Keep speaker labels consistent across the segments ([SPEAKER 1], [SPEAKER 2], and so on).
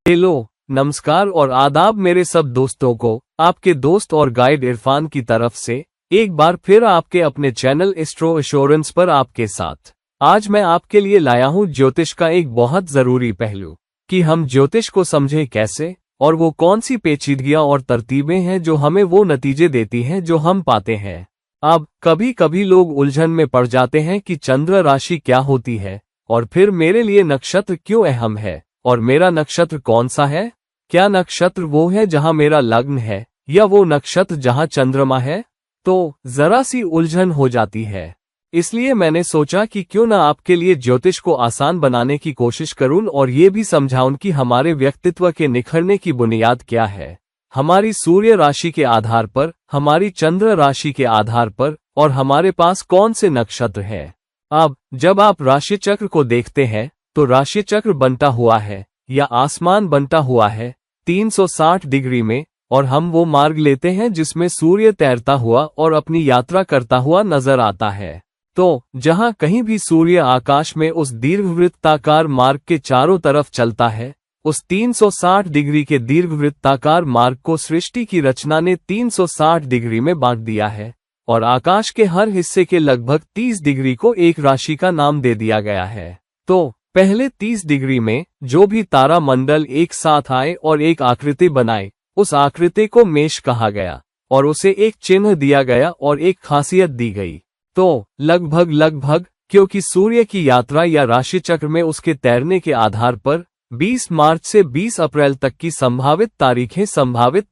[SPEAKER 1] Hello, नमस्कार और आदाब मेरे सब दोस्तों को। आपके दोस्त और गाइड इरफान की तरफ से एक बार फिर आपके अपने चैनल एस्ट्रो एश्योरेंस पर आपके साथ। आज मैं आपके लिए लाया हूं ज्योतिष का एक बहुत जरूरी पहलू कि हम ज्योतिष को समझें कैसे और वो कौन सी पेचीदगियां और तरतीबें हैं जो हमें वो नतीजे देती हैं जो हम पाते हैं। अब कभी कभी लोग उलझन में पड़ जाते हैं कि चंद्र राशि क्या होती है और फिर मेरे लिए नक्षत्र क्यों अहम है और मेरा नक्षत्र कौन सा है। क्या नक्षत्र वो है जहां मेरा लग्न है या वो नक्षत्र जहां चंद्रमा है। तो जरा सी उलझन हो जाती है। इसलिए मैंने सोचा कि क्यों ना आपके लिए ज्योतिष को आसान बनाने की कोशिश करूं और ये भी समझाऊं कि हमारे व्यक्तित्व के निखरने की बुनियाद क्या है, हमारी सूर्य राशि के आधार पर, हमारी चंद्र राशि के आधार पर और हमारे पास कौन से नक्षत्र हैं। अब जब आप राशि चक्र को देखते हैं तो राशि चक्र बनता हुआ है या आसमान बनता हुआ है 360 डिग्री में और हम वो मार्ग लेते हैं जिसमें सूर्य तैरता हुआ और अपनी यात्रा करता हुआ नजर आता है। तो जहां कहीं भी सूर्य आकाश में उस दीर्घवृत्ताकार मार्ग के चारों तरफ चलता है, उस 360 डिग्री के दीर्घवृत्ताकार मार्ग को सृष्टि की रचना ने 360 डिग्री में बांट दिया है और आकाश के हर हिस्से के लगभग 30 डिग्री को एक राशि का नाम दे दिया गया है। तो पहले 30 डिग्री में जो भी तारा मंडल एक साथ आए और एक आकृति बनाए, उस आकृति को मेष कहा गया और उसे एक चिन्ह दिया गया और एक खासियत दी गई। तो लगभग क्योंकि सूर्य की यात्रा या राशि चक्र में उसके तैरने के आधार पर 20 मार्च से 20 अप्रैल तक की संभावित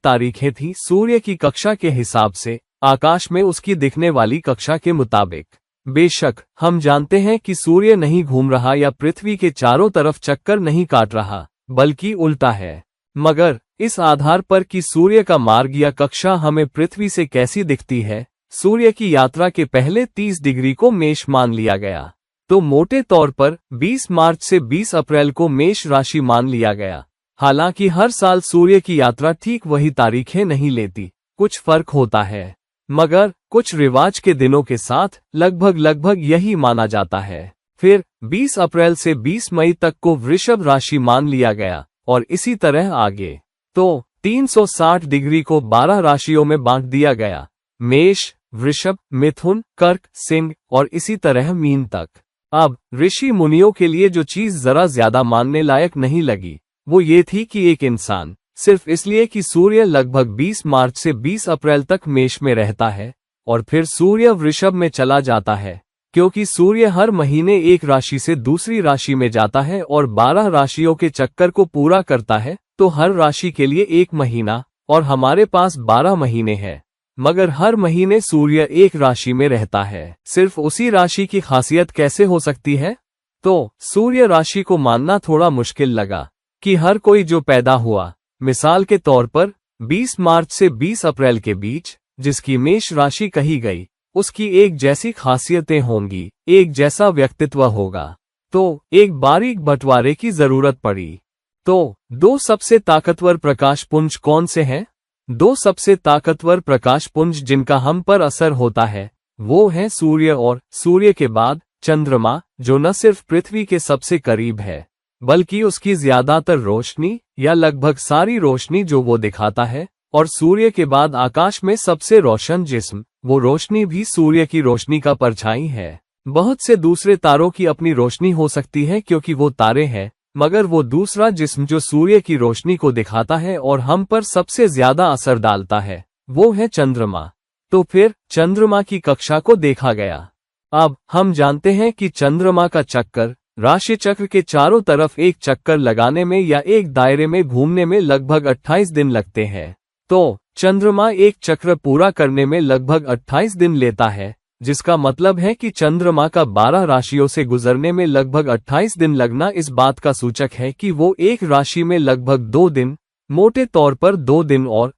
[SPEAKER 1] तारीखें थीं सूर्य की कक्षा के हिसाब से, आकाश में उसकी दिखने वाली कक्षा के मुताबिक। बेशक हम जानते हैं कि सूर्य नहीं घूम रहा या पृथ्वी के चारों तरफ चक्कर नहीं काट रहा, बल्कि उल्टा है। मगर इस आधार पर कि सूर्य का मार्ग या कक्षा हमें पृथ्वी से कैसी दिखती है, सूर्य की यात्रा के पहले 30 डिग्री को मेष मान लिया गया। तो मोटे तौर पर 20 मार्च से 20 अप्रैल को मेष राशि मान लिया गया। हालांकि हर साल सूर्य की यात्रा ठीक वही तारीखें नहीं लेती, कुछ फर्क होता है, मगर कुछ रिवाज के दिनों के साथ लगभग यही माना जाता है। फिर 20 अप्रैल से 20 मई तक को वृषभ राशि मान लिया गया और इसी तरह आगे। तो 360 डिग्री को 12 राशियों में बांट दिया गया, मेष, वृषभ, मिथुन, कर्क, सिंह और इसी तरह मीन तक। अब ऋषि मुनियों के लिए जो चीज जरा ज्यादा मानने लायक नहीं लगी वो ये थी कि एक इंसान सिर्फ इसलिए कि सूर्य लगभग 20 मार्च से 20 अप्रैल तक मेष में रहता है और फिर सूर्य वृषभ में चला जाता है, क्योंकि सूर्य हर महीने एक राशि से दूसरी राशि में जाता है और 12 राशियों के चक्कर को पूरा करता है, तो हर राशि के लिए एक महीना और हमारे पास 12 महीने हैं। मगर हर महीने सूर्य एक राशि में रहता है, सिर्फ उसी राशि की खासियत कैसे हो सकती है। तो सूर्य राशि को मानना थोड़ा मुश्किल लगा कि हर कोई जो पैदा हुआ, मिसाल के तौर पर 20 मार्च से 20 अप्रैल के बीच, जिसकी मेष राशि कही गई, उसकी एक जैसी खासियतें होंगी, एक जैसा व्यक्तित्व होगा। तो एक बारीक बंटवारे की जरूरत पड़ी। तो दो सबसे ताकतवर प्रकाश पुंज कौन से हैं? दो सबसे ताकतवर प्रकाश पुंज जिनका हम पर असर होता है वो है सूर्य और सूर्य के बाद चंद्रमा, जो न सिर्फ पृथ्वी के सबसे करीब है बल्कि उसकी ज्यादातर रोशनी या लगभग सारी रोशनी जो वो दिखाता है, और सूर्य के बाद आकाश में सबसे रोशन जिस्म, वो रोशनी भी सूर्य की रोशनी का परछाई है। बहुत से दूसरे तारों की अपनी रोशनी हो सकती है क्योंकि वो तारे हैं, मगर वो दूसरा जिस्म जो सूर्य की रोशनी को दिखाता है और हम पर सबसे ज्यादा असर डालता है वो है चंद्रमा। तो फिर चंद्रमा की कक्षा को देखा गया। अब हम जानते हैं कि चंद्रमा का चक्कर राशि चक्र के चारों तरफ एक चक्कर लगाने में या एक दायरे में घूमने में लगभग 28 दिन लगते हैं। तो चंद्रमा एक चक्र पूरा करने में लगभग 28 दिन लेता है, जिसका मतलब है कि चंद्रमा का 12 राशियों से गुजरने में लगभग 28 दिन लगना इस बात का सूचक है कि वो एक राशि में लगभग 2 दिन, मोटे तौर पर 2 दिन और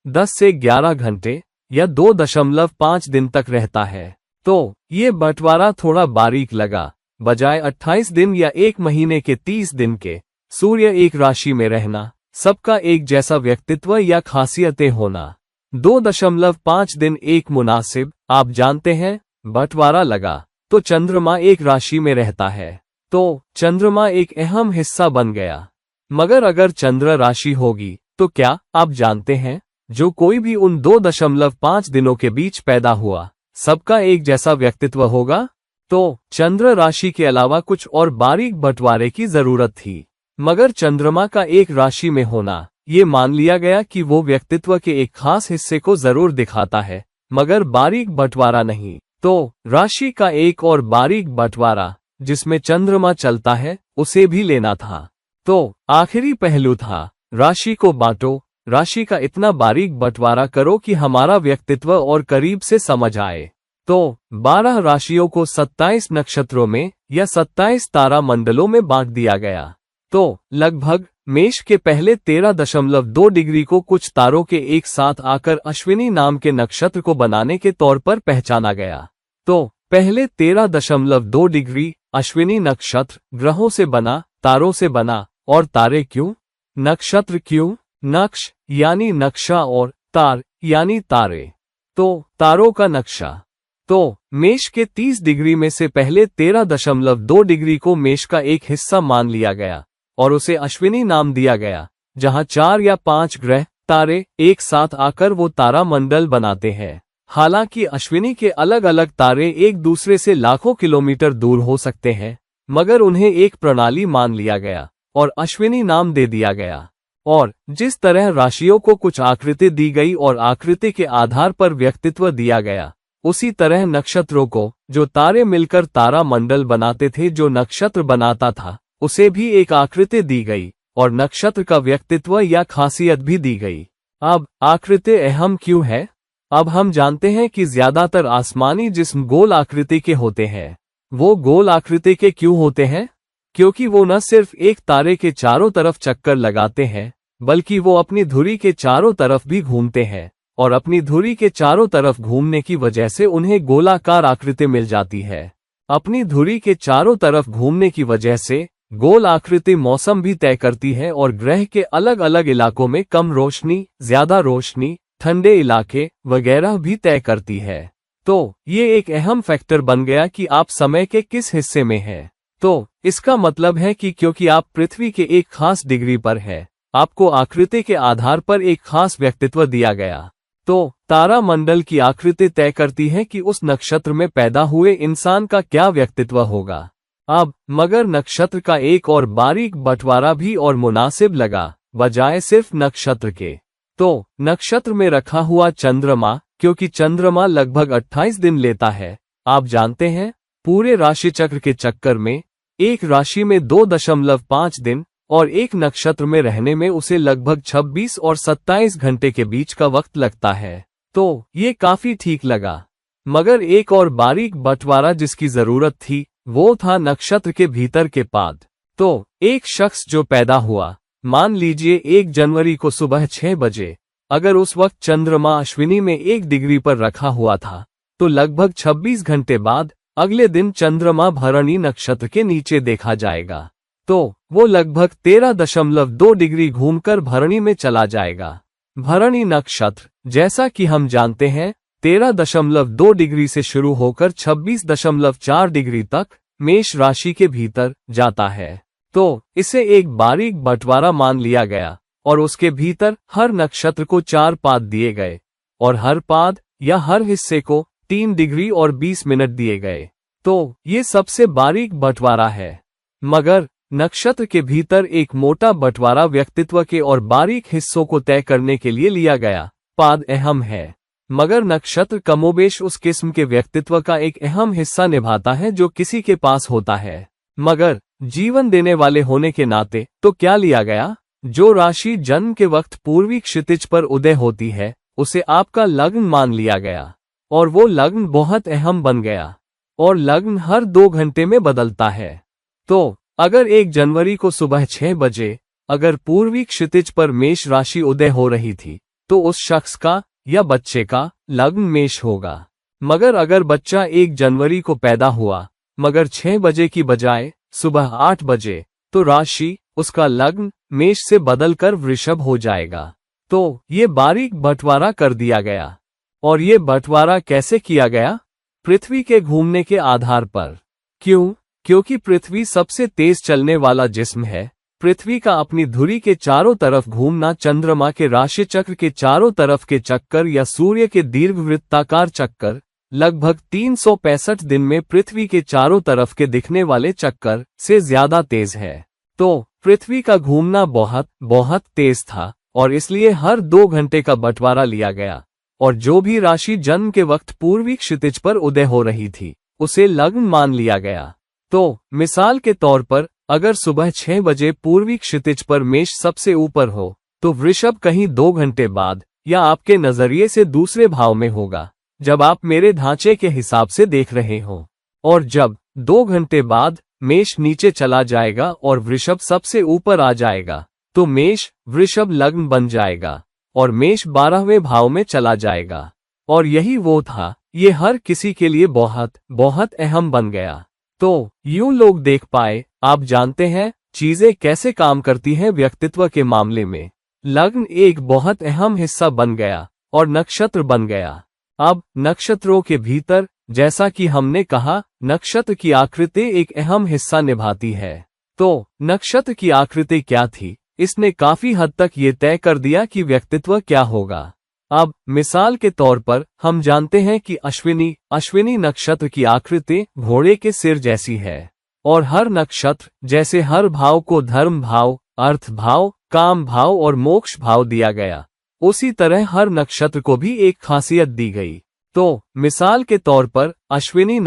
[SPEAKER 1] 10 से 11 घंटे या 2.5 दिन तक रहता है। तो ये बंटवारा थोड़ा बारीक लगा। बजाय 28 दिन या एक महीने के 30 दिन के सूर्य एक राशि में रहना, सबका एक जैसा व्यक्तित्व या खासियतें होना, 2.5 दिन एक मुनासिब, आप जानते हैं, बंटवारा लगा। तो चंद्रमा एक राशि में रहता है, तो चंद्रमा एक अहम हिस्सा बन गया। मगर अगर चंद्र राशि होगी तो क्या आप जानते हैं, जो कोई भी उन 2.5 दिनों के बीच पैदा हुआ, सबका एक जैसा व्यक्तित्व होगा? तो चंद्र राशि के अलावा कुछ और बारीक बंटवारे की जरूरत थी। मगर चंद्रमा का एक राशि में होना, ये मान लिया गया कि वो व्यक्तित्व के एक खास हिस्से को जरूर दिखाता है, मगर बारीक बंटवारा नहीं। तो राशि का एक और बारीक बंटवारा, जिसमें चंद्रमा चलता है, उसे भी लेना था। तो आखिरी पहलू था, राशि को बांटो, राशि का इतना बारीक बंटवारा करो कि हमारा व्यक्तित्व और करीब से समझ आए। तो 12 राशियों को 27 नक्षत्रों में या 27 तारा मंडलों में बांट दिया गया। तो लगभग मेष के पहले 13.2 डिग्री को कुछ तारों के एक साथ आकर अश्विनी नाम के नक्षत्र को बनाने के तौर पर पहचाना गया। तो पहले 13.2 डिग्री अश्विनी नक्षत्र ग्रहों से बना, तारों से बना। और तारे क्यों? नक्षत्र क्यों? नक्श यानी नक्शा और तार यानी तारे, तो तारों का नक्शा। तो मेष के 30 डिग्री में से पहले 13.2 डिग्री को मेष का एक हिस्सा मान लिया गया और उसे अश्विनी नाम दिया गया, जहां 4 या 5 ग्रह तारे एक साथ आकर वो तारा मंडल बनाते हैं। हालांकि अश्विनी के अलग अलग तारे एक दूसरे से लाखों किलोमीटर दूर हो सकते हैं, मगर उन्हें एक प्रणाली मान लिया गया और अश्विनी नाम दे दिया गया। और जिस तरह राशियों को कुछ आकृति दी गई और आकृति के आधार पर व्यक्तित्व दिया गया, उसी तरह नक्षत्रों को, जो तारे मिलकर तारा मंडल बनाते थे, जो नक्षत्र बनाता था, उसे भी एक आकृति दी गई और नक्षत्र का व्यक्तित्व या खासियत भी दी गई। अब आकृति अहम क्यों है? अब हम जानते हैं कि ज्यादातर आसमानी जिस्म गोल आकृति के होते हैं। वो गोल आकृति के क्यों होते हैं? क्योंकि वो न सिर्फ एक तारे के चारों तरफ चक्कर लगाते हैं, बल्कि वो अपनी धुरी के चारों तरफ भी घूमते हैं, और अपनी धुरी के चारों तरफ घूमने की वजह से उन्हें गोलाकार आकृति मिल जाती है। अपनी धुरी के चारों तरफ घूमने की वजह से गोल आकृति मौसम भी तय करती है और ग्रह के अलग अलग इलाकों में कम रोशनी, ज्यादा रोशनी, ठंडे इलाके वगैरह भी तय करती है। तो ये एक अहम फैक्टर बन गया कि आप समय के किस हिस्से में हैं। तो इसका मतलब है कि क्योंकि आप पृथ्वी के एक खास डिग्री पर हैं, आपको आकृति के आधार पर एक खास व्यक्तित्व दिया गया। तो तारा मंडल की आकृति तय करती है कि उस नक्षत्र में पैदा हुए इंसान का क्या व्यक्तित्व होगा। अब मगर नक्षत्र का एक और बारीक बंटवारा भी और मुनासिब लगा, बजाय सिर्फ नक्षत्र के। तो नक्षत्र में रखा हुआ चंद्रमा, क्योंकि चंद्रमा लगभग 28 दिन लेता है। आप जानते हैं, पूरे राशि चक्र के चक्कर में एक राशि में 2.5 दिन और एक नक्षत्र में रहने में उसे लगभग 26 और 27 घंटे के बीच का वक्त लगता है। तो ये काफी ठीक लगा। मगर एक और बारीक बंटवारा जिसकी जरूरत थी, वो था नक्षत्र के भीतर के पाद। तो एक शख्स जो पैदा हुआ, मान लीजिए 1 जनवरी को सुबह 6 बजे, अगर उस वक्त चंद्रमा अश्विनी में 1 डिग्री पर रखा हुआ था, तो लगभग 26 घंटे बाद अगले दिन चंद्रमा भरणी नक्षत्र के नीचे देखा जाएगा। तो वो लगभग 13.2 डिग्री घूमकर भरणी में चला जाएगा। भरणी नक्षत्र, जैसा कि हम जानते हैं, 13.2 डिग्री से शुरू होकर 26.4 डिग्री तक मेष राशि के भीतर जाता है। तो इसे एक बारीक बंटवारा मान लिया गया और उसके भीतर हर नक्षत्र को 4 पाद दिए गए और हर पाद या हर हिस्से को 3 डिग्री और 20 मिनट दिए गए। तो ये सबसे बारीक बंटवारा है। मगर नक्षत्र के भीतर एक मोटा बंटवारा व्यक्तित्व के और बारीक हिस्सों को तय करने के लिए लिया गया। पाद अहम है, मगर नक्षत्र कमोबेश उस किस्म के व्यक्तित्व का एक अहम हिस्सा निभाता है जो किसी के पास होता है। मगर जीवन देने वाले होने के नाते तो क्या लिया गया? जो राशि जन्म के वक्त पूर्वी क्षितिज पर उदय होती है, उसे आपका लग्न मान लिया गया और वो लग्न बहुत अहम बन गया। और लग्न हर 2 घंटे में बदलता है। तो अगर 1 जनवरी को सुबह 6 बजे अगर पूर्वी क्षितिज पर मेष राशि उदय हो रही थी, तो उस शख्स का या बच्चे का लग्न मेष होगा। मगर अगर बच्चा 1 जनवरी को पैदा हुआ, मगर 6 बजे की बजाय सुबह 8 बजे, तो राशि, उसका लग्न मेष से बदलकर वृषभ हो जाएगा। तो ये बारीक बंटवारा कर दिया गया। और ये बंटवारा कैसे किया गया? पृथ्वी के घूमने के आधार पर। क्यों? क्योंकि पृथ्वी सबसे तेज चलने वाला जिस्म है, पृथ्वी का अपनी धुरी के चारों तरफ घूमना, चंद्रमा के राशि चक्र के चारों तरफ के चक्कर या सूर्य के दीर्घवृत्ताकार चक्कर लगभग 365 दिन में पृथ्वी के चारों तरफ के दिखने वाले चक्कर से ज्यादा तेज है। तो पृथ्वी का घूमना बहुत बहुत तेज था और इसलिए हर 2 घंटे का बंटवारा लिया गया और जो भी राशि जन्म के वक्त पूर्वी क्षितिज पर उदय हो रही थी उसे लग्न मान लिया गया। तो मिसाल के तौर पर अगर सुबह 6 बजे पूर्वी क्षितिज पर मेष सबसे ऊपर हो तो वृषभ कहीं 2 घंटे बाद या आपके नजरिए से दूसरे भाव में होगा जब आप मेरे ढांचे के हिसाब से देख रहे हो, और जब 2 घंटे बाद मेष नीचे चला जाएगा और वृषभ सबसे ऊपर आ जाएगा तो मेष वृषभ लग्न बन जाएगा और मेष 12वें भाव में चला जाएगा। और यही वो था, ये हर किसी के लिए बहुत बहुत अहम बन गया। तो यूं लोग देख पाए, आप जानते हैं चीजें कैसे काम करती हैं व्यक्तित्व के मामले में। लग्न एक बहुत अहम हिस्सा बन गया और नक्षत्र बन गया। अब नक्षत्रों के भीतर, जैसा कि हमने कहा, नक्षत्र की आकृति एक अहम हिस्सा निभाती है। तो नक्षत्र की आकृति क्या थी, इसने काफी हद तक ये तय कर दिया कि व्यक्तित्व क्या होगा। अब मिसाल के तौर पर हम जानते हैं कि अश्विनी नक्षत्र की आकृति घोड़े के सिर जैसी है और हर नक्षत्र जैसे हर भाव को धर्म भाव, अर्थ भाव, काम भाव और मोक्ष भाव दिया गया, उसी तरह हर नक्षत्र को भी एक खासियत दी गई। तो मिसाल के तौर पर अश्विनी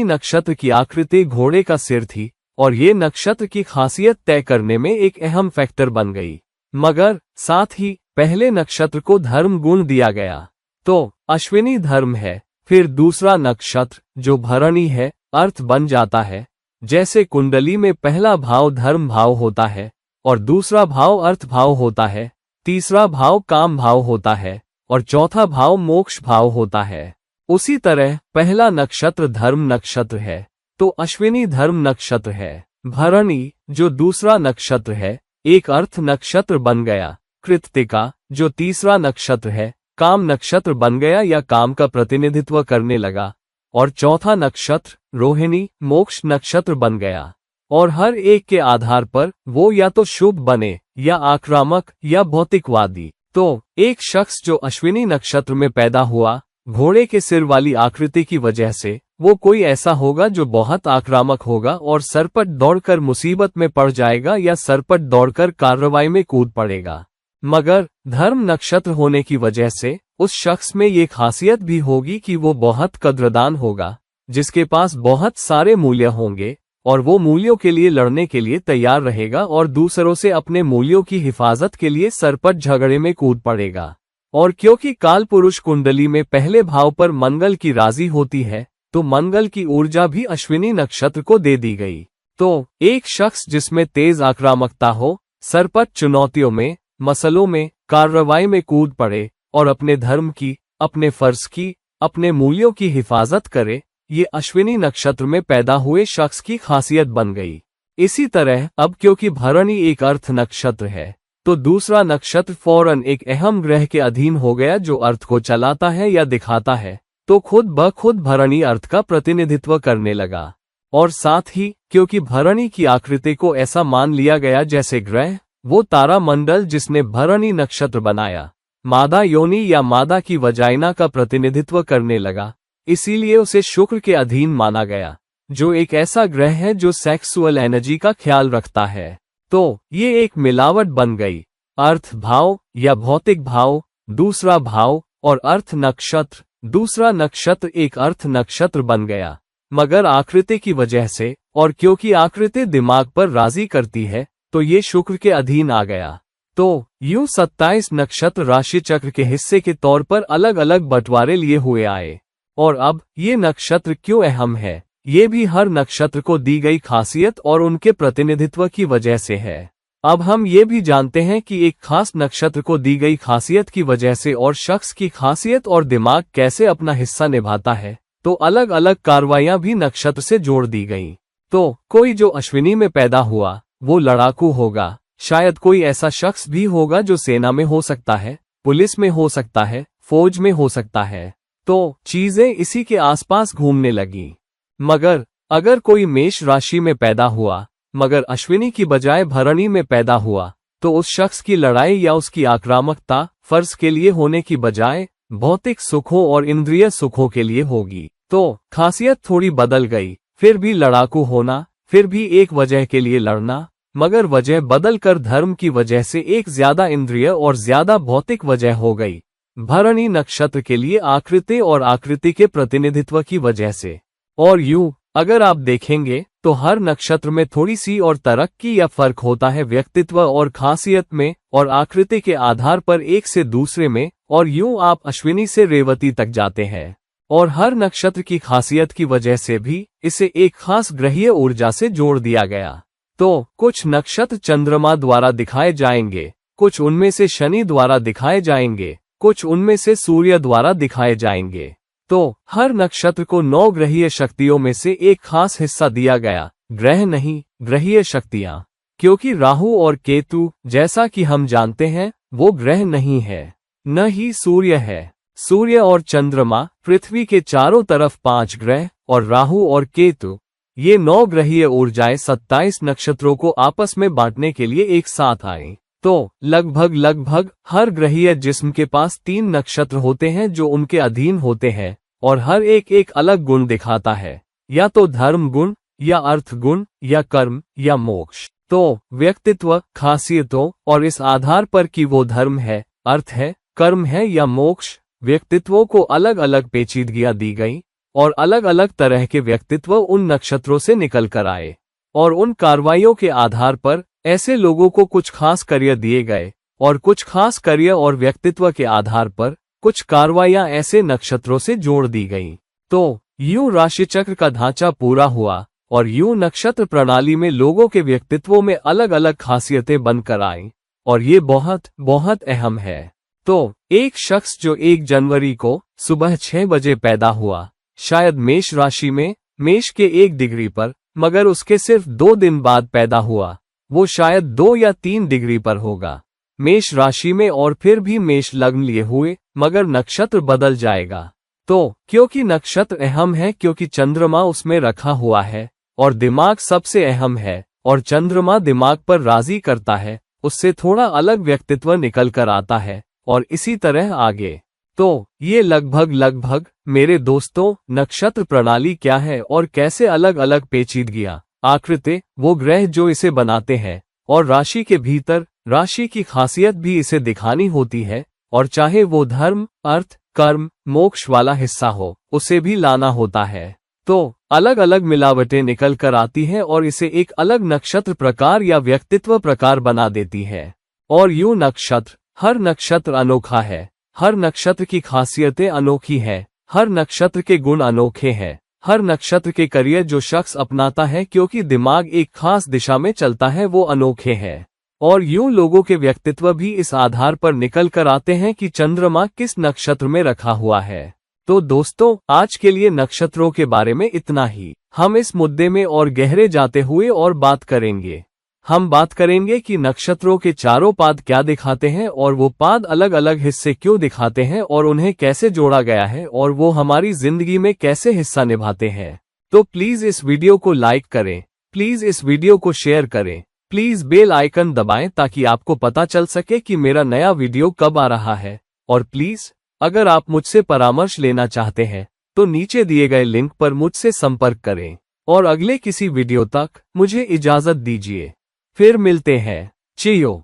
[SPEAKER 1] नक्षत्र की आकृति घोड़े का सिर थी और ये नक्षत्र की खासियत तय करने में एक अहम फैक्टर बन गई। मगर साथ ही पहले नक्षत्र को धर्म गुण दिया गया। तो अश्विनी धर्म है, फिर दूसरा नक्षत्र जो भरणी है अर्थ बन जाता है। जैसे कुंडली में पहला भाव धर्म भाव होता है और दूसरा भाव अर्थ भाव होता है, तीसरा भाव काम भाव होता है और चौथा भाव मोक्ष भाव होता है। उसी तरह पहला नक्षत्र धर्म नक्षत्र है तो अश्विनी धर्म नक्षत्र है। भरणी जो दूसरा नक्षत्र है एक अर्थ नक्षत्र बन गया। कृत्तिका जो तीसरा नक्षत्र है काम नक्षत्र बन गया या काम का प्रतिनिधित्व करने लगा। और चौथा नक्षत्र रोहिणी मोक्ष नक्षत्र बन गया। और हर एक के आधार पर वो या तो शुभ बने या आक्रामक या भौतिकवादी। तो एक शख्स जो अश्विनी नक्षत्र में पैदा हुआ, घोड़े के सिर वाली आकृति की वजह से वो कोई ऐसा होगा जो बहुत आक्रामक होगा और सरपट दौड़कर मुसीबत में पड़ जाएगा या सरपट दौड़कर कार्रवाई में कूद पड़ेगा। मगर धर्म नक्षत्र होने की वजह से उस शख्स में ये खासियत भी होगी कि वो बहुत कद्रदान होगा, जिसके पास बहुत सारे मूल्य होंगे और वो मूल्यों के लिए लड़ने के लिए तैयार रहेगा और दूसरों से अपने मूल्यों की हिफाजत के लिए सरपट झगड़े में कूद पड़ेगा। और क्योंकि काल पुरुष कुंडली में पहले भाव पर मंगल की राशि होती है तो मंगल की ऊर्जा भी अश्विनी नक्षत्र को दे दी गई। तो एक शख्स जिसमें तेज आक्रामकता हो, सरपट चुनौतियों में, मसलों में, कार्रवाई में कूद पड़े और अपने धर्म की, अपने फर्ज की, अपने मूल्यों की हिफाजत करे, ये अश्विनी नक्षत्र में पैदा हुए शख्स की खासियत बन गई। इसी तरह अब क्योंकि भरणी एक अर्थ नक्षत्र है तो दूसरा नक्षत्र फौरन एक अहम ग्रह के अधीन हो गया जो अर्थ को चलाता है या दिखाता है, तो खुद ब खुद भरणी अर्थ का प्रतिनिधित्व करने लगा। और साथ ही क्योंकि भरणी की आकृति को ऐसा मान लिया गया जैसे ग्रह, वो तारा मंडल जिसने भरणी नक्षत्र बनाया मादा योनि या मादा की वजाइना का प्रतिनिधित्व करने लगा, इसीलिए उसे शुक्र के अधीन माना गया, जो एक ऐसा ग्रह है जो सेक्सुअल एनर्जी का ख्याल रखता है। तो ये एक मिलावट बन गई, अर्थ भाव या भौतिक भाव दूसरा भाव और अर्थ नक्षत्र दूसरा नक्षत्र एक अर्थ नक्षत्र बन गया। मगर आकृति की वजह से और क्योंकि आकृति दिमाग पर राजी करती है तो ये शुक्र के अधीन आ गया। तो यूं 27 नक्षत्र राशि चक्र के हिस्से के तौर पर अलग अलग बंटवारे लिए हुए आए। और अब ये नक्षत्र क्यों अहम है, ये भी हर नक्षत्र को दी गई खासियत और उनके प्रतिनिधित्व की वजह से है। अब हम ये भी जानते हैं कि एक खास नक्षत्र को दी गई खासियत की वजह से और शख्स की खासियत और दिमाग कैसे अपना हिस्सा निभाता है, तो अलग अलग कार्रवाइयां भी नक्षत्र से जोड़ दी गईं। तो कोई जो अश्विनी में पैदा हुआ वो लड़ाकू होगा, शायद कोई ऐसा शख्स भी होगा जो सेना में हो सकता है, पुलिस में हो सकता है, फौज में हो सकता है। तो चीजें इसी के आसपास घूमने लगीं। मगर अगर कोई मेष राशि में पैदा हुआ मगर अश्विनी की बजाय भरणी में पैदा हुआ तो उस शख्स की लड़ाई या उसकी आक्रामकता फर्ज के लिए होने की बजाय भौतिक सुखों और इंद्रिय सुखों के लिए होगी। तो खासियत थोड़ी बदल गई, फिर भी लड़ाकू होना, फिर भी एक वजह के लिए लड़ना, मगर वजह बदल कर धर्म की वजह से एक ज्यादा इंद्रिय और ज्यादा भौतिक वजह हो गई। भरणी नक्षत्र के लिए आकृति और आकृति के प्रतिनिधित्व की वजह से। और यूं अगर आप देखेंगे तो हर नक्षत्र में थोड़ी सी और तरक्की या फर्क होता है व्यक्तित्व और खासियत में और आकृति के आधार पर एक से दूसरे में। और यूं आप अश्विनी से रेवती तक जाते हैं और हर नक्षत्र की खासियत की वजह से भी इसे एक खास ग्रहीय ऊर्जा से जोड़ दिया गया। तो कुछ नक्षत्र चंद्रमा द्वारा दिखाए जाएंगे, कुछ उनमें से शनि द्वारा दिखाए जाएंगे, कुछ उनमें से सूर्य द्वारा दिखाए जाएंगे। तो हर नक्षत्र को 9 ग्रहीय शक्तियों में से एक खास हिस्सा दिया गया, ग्रह नहीं, ग्रहीय शक्तियां। क्योंकि राहु और केतु, जैसा कि हम जानते हैं, वो ग्रह नहीं है, न ही सूर्य है। सूर्य और चंद्रमा, पृथ्वी के चारों तरफ 5 ग्रह और राहु और केतु, ये 9 ग्रहीय ऊर्जाएं 27 नक्षत्रों को आपस में बांटने के लिए एक साथ आए। तो लगभग हर ग्रहीय जिस्म के पास 3 नक्षत्र होते हैं जो उनके अधीन होते हैं और हर एक एक अलग गुण दिखाता है, या तो धर्म गुण या अर्थ गुण या कर्म या मोक्ष। तो व्यक्तित्व, खासियतों और इस आधार पर कि वो धर्म है, अर्थ है, कर्म है या मोक्ष, व्यक्तित्वों को अलग अलग पेचीदगियां दी गई और अलग अलग तरह के व्यक्तित्व उन नक्षत्रों से निकल कर आए। और उन कार्रवाइयों के आधार पर ऐसे लोगों को कुछ खास कार्य दिए गए और कुछ खास कार्य और व्यक्तित्व के आधार पर कुछ कार्रवाइयां ऐसे नक्षत्रों से जोड़ दी गईं। तो यूं राशिचक्र का ढांचा पूरा हुआ और यूं नक्षत्र प्रणाली में लोगों के व्यक्तित्वों में अलग अलग खासियतें बनकर आईं और ये बहुत बहुत अहम है। तो एक शख्स जो 1 जनवरी को सुबह 6 बजे पैदा हुआ, शायद मेष राशि में, मेष के 1 डिग्री पर, मगर उसके सिर्फ 2 दिन बाद पैदा हुआ, वो शायद 2 या 3 डिग्री पर होगा मेष राशि में और फिर भी मेष लग्न लिए हुए, मगर नक्षत्र बदल जाएगा। तो क्योंकि नक्षत्र अहम है, क्योंकि चंद्रमा उसमें रखा हुआ है और दिमाग सबसे अहम है और चंद्रमा दिमाग पर राजी करता है, उससे थोड़ा अलग व्यक्तित्व निकल कर आता है और इसी तरह आगे। तो ये लगभग मेरे दोस्तों नक्षत्र प्रणाली क्या है और कैसे अलग अलग पेचीदगियां, आकृति, वो ग्रह जो इसे बनाते हैं और राशि के भीतर राशि की खासियत भी इसे दिखानी होती है और चाहे वो धर्म, अर्थ, कर्म, मोक्ष वाला हिस्सा हो, उसे भी लाना होता है। तो अलग अलग मिलावटें निकल कर आती हैं और इसे एक अलग नक्षत्र प्रकार या व्यक्तित्व प्रकार बना देती है। और यूं नक्षत्र, हर नक्षत्र अनोखा है, हर नक्षत्र की खासियतें अनोखी हैं, हर नक्षत्र के गुण अनोखे हैं, हर नक्षत्र के कार्य जो शख्स अपनाता है क्योंकि दिमाग एक खास दिशा में चलता है वो अनोखे हैं। और यूं लोगों के व्यक्तित्व भी इस आधार पर निकल कर आते हैं कि चंद्रमा किस नक्षत्र में रखा हुआ है। तो दोस्तों आज के लिए नक्षत्रों के बारे में इतना ही। हम इस मुद्दे में और गहरे जाते हुए और बात करेंगे। हम बात करेंगे कि नक्षत्रों के चारों पाद क्या दिखाते हैं और वो पाद अलग अलग हिस्से क्यों दिखाते हैं और उन्हें कैसे जोड़ा गया है और वो हमारी जिंदगी में कैसे हिस्सा निभाते हैं। तो प्लीज इस वीडियो को लाइक करें, प्लीज इस वीडियो को शेयर करें, प्लीज बेल आइकन दबाएं ताकि आपको पता चल सके कि मेरा नया वीडियो कब आ रहा है। और प्लीज अगर आप मुझसे परामर्श लेना चाहते हैं तो नीचे दिए गए लिंक पर मुझसे संपर्क करें। और अगले किसी वीडियो तक मुझे इजाजत दीजिए, फिर मिलते हैं। चियो।